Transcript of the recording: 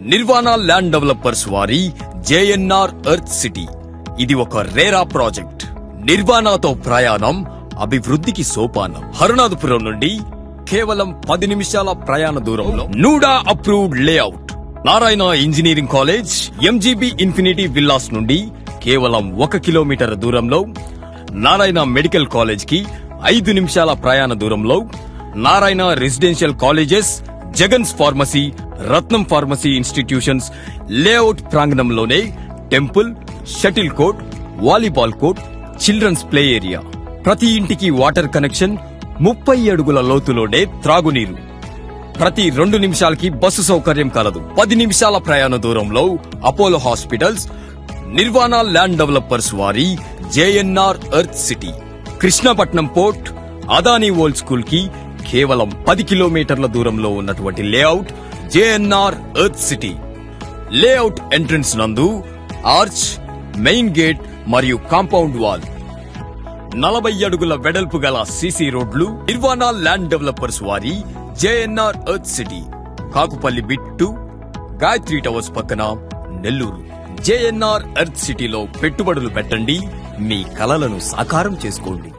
నిర్వాణ land developers వారి JNR earth city. ఇది ఒక రేరా ప్రాజెక్ట్. నిర్వాణతో ప్రయాణం అభివృద్ధికి సోపానం. హరునాథపురం నుండి కేవలం 10 నిమిషాల ప్రయాణ దూరంలో NUDA approved layout. Narayana engineering college, MGB infinity villas నుండి కేవలం 1 కిలోమీటర్ దూరంలో, నారాయణ మెడికల్ కాలేజ్ కి 5 నిమిషాల ప్రయాణ దూరంలో, Narayana residential colleges, Jagan's pharmacy, Ratnam pharmacy institutions layout ప్రాంగణంలోనే temple, shuttle court, volleyball court, children's play area. ప్రతి ఇంటికి వాటర్ కనెక్షన్, 30 అడుగుల లోతులోనే త్రాగునీరు. ప్రతి 2 నిమిషాలకి బస్సు సౌకర్యం కలదు. 10 నిమిషాల ప్రయాణ దూరంలో Apollo hospitals. Nirvana land developers వారి JNR earth city. Krishnapatnam port, Adani world school కి కేవలం 10 కిలోమీటర్ల దూరంలో ఉన్నటువంటి layout JNR earth city. Layout entrance నందు ఆర్చ్, మెయిన్ గేట్ మరియు కాంపౌండ్ వాల్, 40 అడుగుల వెడల్పు గల సీసీ రోడ్లు. నిర్వాణ ల్యాండ్ డెవలపర్స్ వారి JNR earth city, Kakupalli Bittu, Gayatri towers పక్కన, నెల్లూరు. జేఎన్ఆర్ ఎర్త్ సిటీలో పెట్టుబడులు పెట్టండి, మీ కలలను సాకారం చేసుకోండి.